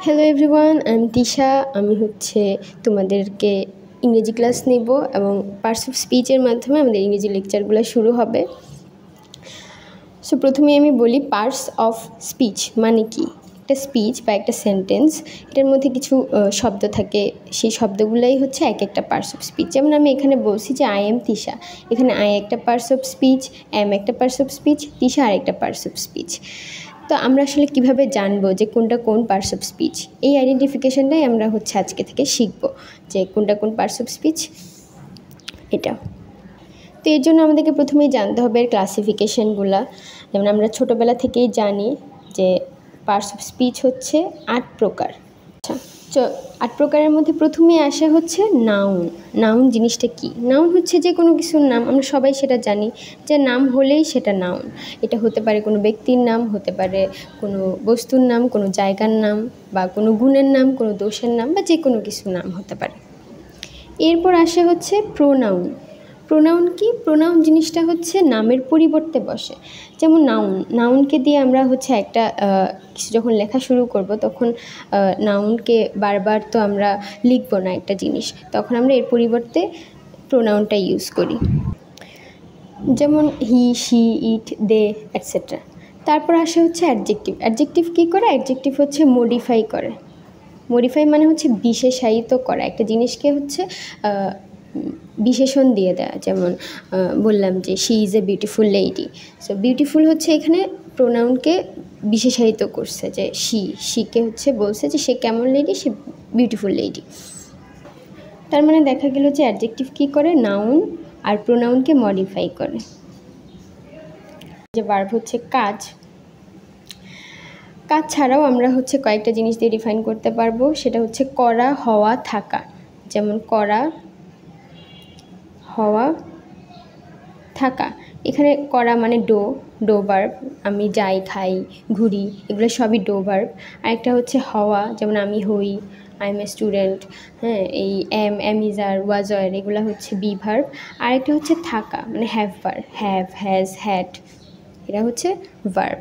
Hello everyone, আমি তিশা। আমি তোমাদেরকে ইংরেজি ক্লাস নেব এবং পার্টস অফ স্পিচের মাধ্যমে আমাদের ইংরেজি লেকচারগুলো শুরু হবে। সো প্রথমে আমি বলি পার্টস অফ স্পিচ মানে কি। একটা স্পিচ বা একটা সেন্টেন্স, এটার মধ্যে কিছু শব্দ থাকে, সেই শব্দগুলোই হচ্ছে এক একটা পার্টস অফ স্পিচ। যেমন আমি এখানে বলছি যে আই এম তিশা, এখানে আই একটা পার্টস অফ স্পিচ, এম একটা পার্টস অফ স্পিচ, তিশা আরেকটা পার্টস অফ স্পিচ। তো আমরা আসলে কীভাবে জানবো যে কোনটা কোন পার্টস অফ স্পিচ? এই আইডেন্টিফিকেশনটাই আমরা আজকে থেকে শিখব, যে কোনটা কোন পার্টস অফ স্পিচ এটা। তো এর জন্য আমাদেরকে প্রথমেই জানতে হবে এর ক্লাসিফিকেশনগুলো। যেমন আমরা ছোটোবেলা থেকেই জানি যে পার্টস অফ স্পিচ হচ্ছে 8 প্রকার। আচ্ছা, 8 প্রকারের মধ্যে প্রথমে আসে হচ্ছে নাউন। নাউন জিনিসটা কি? নাউন হচ্ছে যে কোনো কিছুর নাম। আমরা সবাই সেটা জানি যে নাম হলেই সেটা নাউন। এটা হতে পারে কোনো ব্যক্তির নাম, হতে পারে কোনো বস্তুর নাম, কোনো জায়গার নাম, বা কোনো গুণের নাম, কোনো দোষের নাম, বা যে কোনো কিছুর নাম হতে পারে। এরপর আসে হচ্ছে প্রোনাউন। প্রোনাউন কি? প্রোনাউন জিনিসটা হচ্ছে নামের পরিবর্তে বসে। যেমন নাউনকে দিয়ে আমরা একটা কিছু যখন লেখা শুরু করব, তখন নাউনকে বারবার তো আমরা লিখব না একটা জিনিস, তখন আমরা এর পরিবর্তে প্রোনাউনটা ইউজ করি। যেমন হি, শি, ইট, দে, এটসেট্রা। তারপর আসে হচ্ছে অ্যাডজেক্টিভ। অ্যাডজেক্টিভ কী করে? অ্যাডজেক্টিভ হচ্ছে মডিফাই করে। মডিফাই মানে হচ্ছে বিশেষায়িত করা, একটা জিনিসকে বিশেষণ দিয়ে দেওয়া। যেমন বললাম যে she is a beautiful lady. So beautiful হচ্ছে এখানে প্রোনাউনকে বিশেষায়িত করছে, যে শিকে বলছে যে সে কেমন লেডি, সে বিউটিফুল লেডি। তার মানে দেখা গেল যে অ্যাডজেক্টিভ কী করে? নাউন আর প্রোনাউনকে মডিফাই করে। যে ভার্ব হচ্ছে কাজ। কাজ ছাড়াও আমরা কয়েকটা জিনিস দিয়ে ডিফাইন করতে পারবো। সেটা হচ্ছে করা, হওয়া, থাকা। যেমন করা, হওয়া, থাকা। এখানে করা মানে ডো ভার্ব। আমি যাই, খাই, ঘুরি, এগুলো সবই ডো ভার্ব। আরেকটা হচ্ছে হওয়া, যেমন আমি হই, আই এম এ স্টুডেন্ট। হ্যাঁ, এই এম ইজ আর, ওয়াজ আর, এগুলো হচ্ছে বি ভার্ব। আরেকটা হচ্ছে থাকা মানে have verb, have, has, had, এরা হচ্ছে ভার্ব।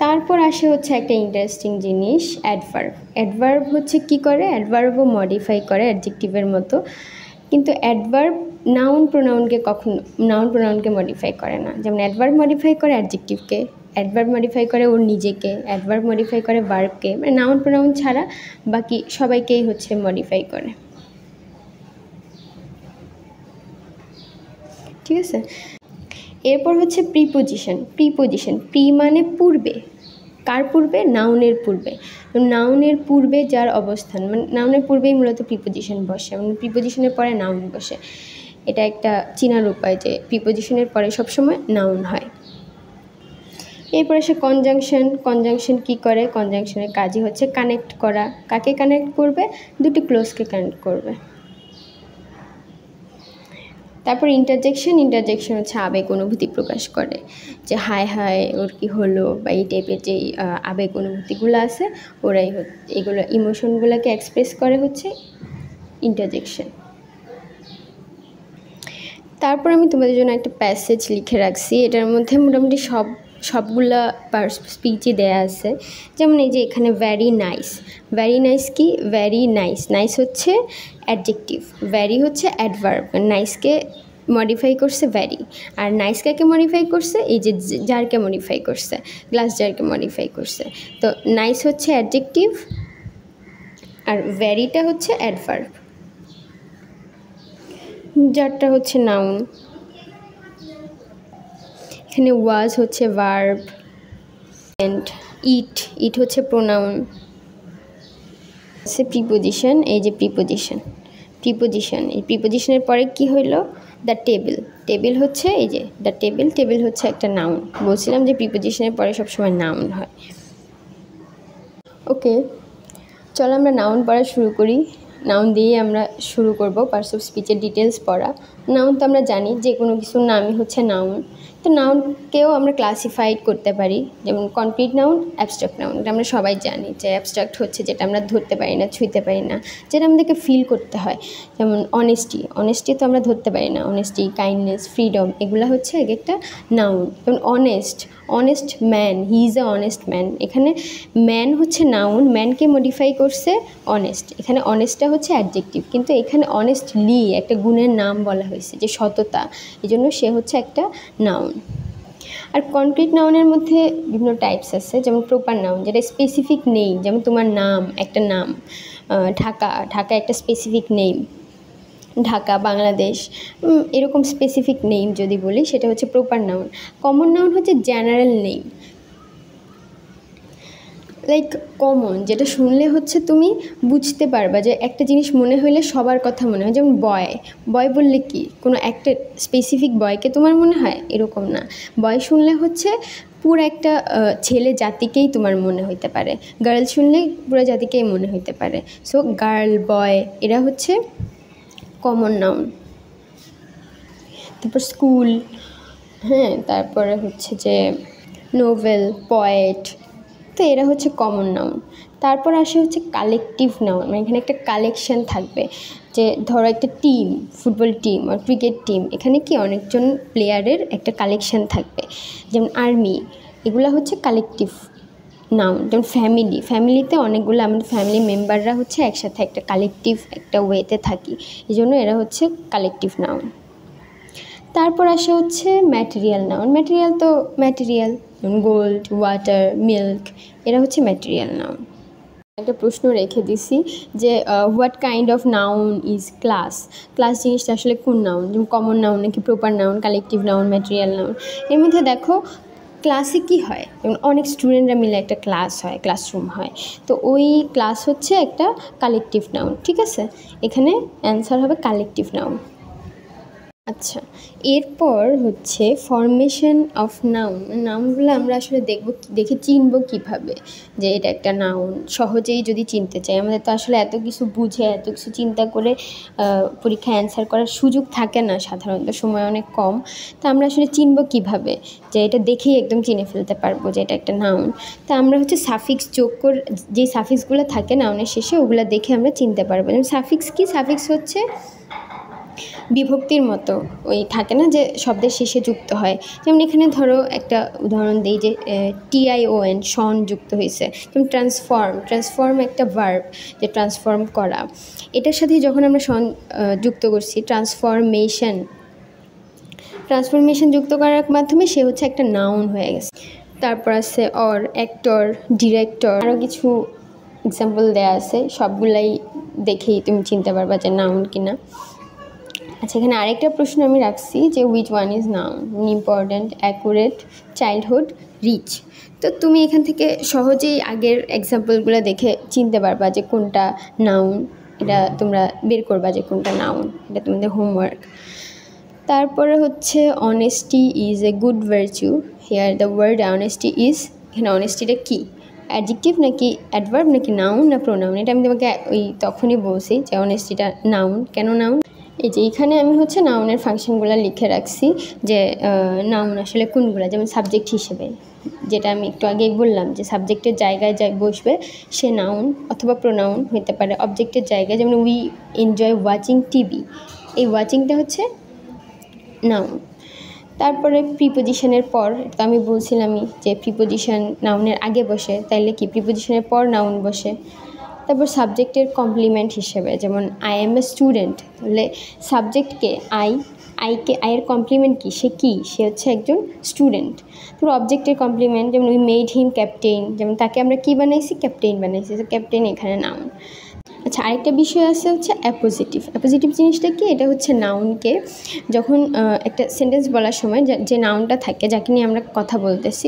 তারপর আসে একটা ইন্টারেস্টিং জিনিস, অ্যাডভার্ব। অ্যাডভার্ব কী করে? অ্যাডভার্বও মডিফাই করে অ্যাডজেক্টিভের মতো, কিন্তু অ্যাডভার্ব নাউন প্রোনাউনকে মডিফাই করে না। যেমন অ্যাডভার্ব মডিফাই করে অ্যাডজেক্টিভকে, অ্যাডভার্ব মডিফাই করে ওর নিজেকে, অ্যাডভার্ব মডিফাই করে ভার্বকে, মানে নাউন প্রোনাউন ছাড়া বাকি সবাইকেই মডিফাই করে। ঠিক আছে। এরপর প্রিপোজিশন। প্রি মানে পূর্বে। কার পূর্বে? নাউনের পূর্বে। নাউনের পূর্বে যার অবস্থান, মানে নাউনের পূর্বেই মূলত প্রিপোজিশন বসে, মানে প্রিপোজিশনের পরে নাউন বসে। এটা একটা চিনার উপায় যে প্রিপোজিশনের পরে সবসময় নাউন হয়। এরপর আসে কনজাংশন। কনজাংশন কী করে? কনজাংশনের কাজই কানেক্ট করা। কাকে কানেক্ট করবে? দুটি ক্লোজকে কানেক্ট করবে। তারপর ইন্টারজেকশন হচ্ছে আবেগ অনুভূতি প্রকাশ করে, যে হায় হায় ওর কী হলো, বা এই টাইপের যে আবেগ অনুভূতিগুলো আছে, ওরাই এগুলো ইমোশনগুলোকে এক্সপ্রেস করে ইন্টারজেকশন। তারপর আমি তোমাদের জন্য একটা প্যাসেজ লিখে রাখছি, এটার মধ্যে মোটামুটি সবগুলা স্পিচই দেয়া আছে। যেমন এই যে এখানে ভ্যারি নাইস। ভ্যারি নাইস কি? ভ্যারি নাইস হচ্ছে অ্যাডজেক্টিভ, ভ্যারি হচ্ছে অ্যাডভার্ব। নাইসকে মডিফাই করছে ভ্যারি, আর নাইস কাকে মডিফাই করছে? এই যে জারকে মডিফাই করছে, গ্লাস জারকে মডিফাই করছে। তো নাইস হচ্ছে অ্যাডজেক্টিভ আর ভ্যারিটা হচ্ছে অ্যাডভার্ব, জারটা হচ্ছে নাউন। এখানে ওয়াজ হচ্ছে ভার্ব, অ্যান্ড ইট হচ্ছে প্রোনাউন। প্রিপোজিশন। এই যে প্রিপোজিশন, এই প্রিপোজিশনের পরে কি হইলো? দ্য টেবিল হচ্ছে এই যে দ্য টেবিল হচ্ছে একটা নাউন। বলছিলাম যে প্রিপোজিশনের পরে সবসময় নাউন হয়। ওকে, চলো আমরা নাউন পড়া শুরু করি। নাউন দিয়ে আমরা শুরু করব পার্টস অফ স্পিচের ডিটেলস পড়া। নাউন তো আমরা জানি যে কোনো কিছুর নামই হচ্ছে নাউন, তো নাউনকেও আমরা ক্লাসিফাইড করতে পারি, যেমন কনক্রিট নাউন, অ্যাবস্ট্রাক্ট নাউন। এটা আমরা সবাই জানি যে অ্যাবস্ট্রাক্ট হচ্ছে যেটা আমরা ধরতে পারি না, ছুঁতে পারি না, যেটা আমাদেরকে ফিল করতে হয়। যেমন অনেস্টি তো আমরা ধরতে পারি না। অনেস্টি, কাইন্ডনেস, ফ্রিডম, এগুলো হচ্ছে এক একটা নাউন। যেমন honest man, he is a honest man. এখানে ম্যান হচ্ছে নাউন, ম্যানকে মডিফাই করছে অনেস্ট। এখানে অনেস্টটা হচ্ছে অ্যাডজেক্টিভ, কিন্তু এখানে অনেস্টলি একটা গুণের নাম বলা হয়েছে, যে সততা, এই জন্য সে হচ্ছে একটা নাউন। আর কনক্রিট নাউনের মধ্যে বিভিন্ন টাইপস আছে, যেমন প্রপার নাউন, যেটা স্পেসিফিক নেই, যেমন তোমার নাম, একটা নাম। ঢাকা একটা স্পেসিফিক নেম, ঢাকা, বাংলাদেশ, এরকম স্পেসিফিক নেম যদি বলি, সেটা হচ্ছে প্রপার নাউন। কমন নাউন হচ্ছে জেনারেল নেম, লাইক কমন, যেটা শুনলে হচ্ছে তুমি বুঝতে পারবা যে একটা জিনিস মনে হইলে সবার কথা মনে হয়। যেমন বয় বললে কি কোনো একটা স্পেসিফিক বয়কে তোমার মনে হয়? এরকম না। বয় শুনলে হচ্ছে পুরো একটা ছেলে জাতিকেই তোমার মনে হইতে পারে। গার্ল শুনলে পুরো জাতিকেই মনে হইতে পারে। সো গার্ল, বয়, এরা হচ্ছে কমন নাউন। তারপর স্কুল, হ্যাঁ, তারপরে হচ্ছে যে নোভেল, পয়েট, তো এরা হচ্ছে কমন নাউন। তারপর আসে হচ্ছে কালেকটিভ নাউন, মানে এখানে একটা কালেকশন থাকবে। যে ধরো একটা টিম, ফুটবল টিম আর ক্রিকেট টিম, এখানে কি অনেকজন প্লেয়ারের একটা কালেকশন থাকবে। যেমন আর্মি, এগুলো হচ্ছে কালেকটিভ নাউন। যেমন ফ্যামিলিতে অনেকগুলো আমাদের ফ্যামিলি মেম্বাররা হচ্ছে একসাথে একটা কালেকটিভ একটা ওয়েতে থাকি, এই জন্য এরা হচ্ছে কালেকটিভ নাউন। তারপর আসে হচ্ছে ম্যাটেরিয়াল নাউন। ম্যাটেরিয়াল যেমন গোল্ড, ওয়াটার, মিল্ক, এরা হচ্ছে ম্যাটেরিয়াল নাউন। একটা প্রশ্ন রেখে দিছি যে what kind of noun is class জিনিসটা আসলে কোন নাউন, যেমন কমন নাউন নাকি proper noun, collective noun, material noun. এর মধ্যে দেখো ক্লাসে কী হয়, যেমন অনেক স্টুডেন্টরা মিলে একটা ক্লাস হয়, ক্লাসরুম হয়, তো ওই ক্লাস হচ্ছে একটা কালেকটিভ নাউন। ঠিক আছে, এখানে অ্যান্সার হবে কালেকটিভ নাউন। আচ্ছা, এরপর হচ্ছে ফরমেশন অফ নাউনগুলো আমরা আসলে দেখে চিনব কীভাবে যে এটা একটা নাউন। সহজেই যদি চিনতে চাই, আমাদের তো আসলে এত কিছু বুঝে এত কিছু চিন্তা করে পরীক্ষায় অ্যান্সার করার সুযোগ থাকে না, সাধারণত সময় অনেক কম। তা আমরা আসলে চিনব কীভাবে যে এটা দেখেই একদম চিনে ফেলতে পারবো যে এটা একটা নাউন। তা আমরা হচ্ছে সাফিক্স যোগ করে, যে সাফিক্সগুলো থাকে নাউনের শেষে, ওগুলো দেখে আমরা চিনতে পারবো। যেমন সাফিক্স কি? সাফিক্স হচ্ছে বিভক্তির মতো, ওই থাকে না যে শব্দের শেষে যুক্ত হয়। যেমন এখানে ধরো একটা উদাহরণ দিই যে TION, শন যুক্ত হয়েছে। যেমন ট্রান্সফর্ম একটা ভার্ব, যে ট্রান্সফর্ম করা, এটার সাথে যখন আমরা শন যুক্ত করছি, ট্রান্সফরমেশন যুক্ত করার মাধ্যমে সে হচ্ছে একটা নাউন হয়ে গেছে। তারপর আছে অ্যাক্টর, ডিরেক্টর, আরও কিছু এক্সাম্পল দেওয়া আছে, সবগুলাই দেখেই তুমি চিনতে পারবা যে নাউন কিনা। আচ্ছা, এখানে আরেকটা প্রশ্ন আমি রাখছি যে which one is noun, important, accurate, childhood, rich. তো তুমি এখান থেকে সহজেই আগের এক্সাম্পলগুলো দেখে চিনতে পারবা যে কোনটা নাউন, এটা তোমরা বের করবা যে কোনটা নাউন, এটা তোমাদের হোমওয়ার্ক। তারপরে হচ্ছে honesty is a good virtue. Here the word honesty is, এখানে অনেস্টিটা কী, অ্যাডজেক্টিভ নাকি অ্যাডভার্ব নাকি নাউন না প্রোনাউন? এটা আমি তোমাকে ওই তখনই বলছি যে অনেস্টিটা নাউন। কেন নাউন? এই যে এইখানে আমি হচ্ছে নাউনের ফাংশনগুলো লিখে রাখছি যে নাউন আসলে কোনগুলো। যেমন সাবজেক্ট হিসেবে, যেটা আমি একটু আগেই বললাম যে সাবজেক্টের জায়গায় বসবে সে নাউন অথবা প্রোনাউন হতে পারে। অবজেক্টের জায়গায়, যেমন উই এনজয় ওয়াচিং টিভি, এই ওয়াচিংটা হচ্ছে নাউন। তারপরে প্রিপোজিশনের পর, তো আমি বলছিলামই যে প্রিপোজিশন নাউনের আগে বসে, তাইলে কি প্রিপোজিশনের পর নাউন বসে। তারপর সাবজেক্টের কমপ্লিমেন্ট হিসেবে, যেমন আই এম এ স্টুডেন্ট, তাহলে সাবজেক্টকে আইয়ের কমপ্লিমেন্ট কি, সে হচ্ছে একজন স্টুডেন্ট। তারপর অবজেক্টের কমপ্লিমেন্ট, যেমন উই মেড হিম ক্যাপ্টেন, যেমন তাকে আমরা কি বানাইছি, ক্যাপ্টেন বানাইছি, ক্যাপ্টেন এখানে নাউন। আচ্ছা, আরেকটা বিষয় আছে হচ্ছে অ্যাপোজিটিভ জিনিসটা কি? এটা হচ্ছে নাউনকে যখন একটা সেন্টেন্স বলার সময় যে নাউনটা থাকে, যাকে নিয়ে আমরা কথা বলতেছি,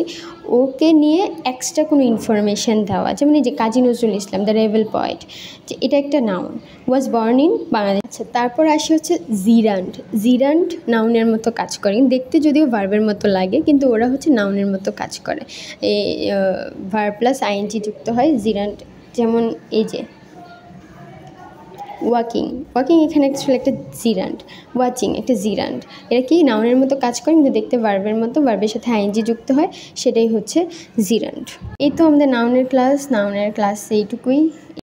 ওকে নিয়ে এক্সট্রা কোনো ইনফরমেশান দেওয়া। যেমন এই যে Kazi Nazrul Islam, the rebel poet, যে এটা একটা noun, was born in Bangladesh. আচ্ছা, তারপর আসে হচ্ছে জিরান্ড নাউনের মতো কাজ করে, দেখতে যদিও ভার্বের মতো লাগে, কিন্তু ওরা হচ্ছে নাউনের মতো কাজ করে। ভার্ব প্লাস আইএনজি যুক্ত হয় জিরান্ড। যেমন এই যে ওয়াকিং, ওয়াকিং এখানে অ্যাকচুয়ালি একটা জিরান্ড, ওয়াচিং একটা জিরান্ড। এটা কি নাউনের মতো কাজ করে কিন্তু দেখতে ভার্বের মতো, ভার্বের সাথে আইএনজি যুক্ত হয়, সেটাই হচ্ছে জিরান্ড। এই তো আমাদের নাউনের ক্লাস এইটুকুই।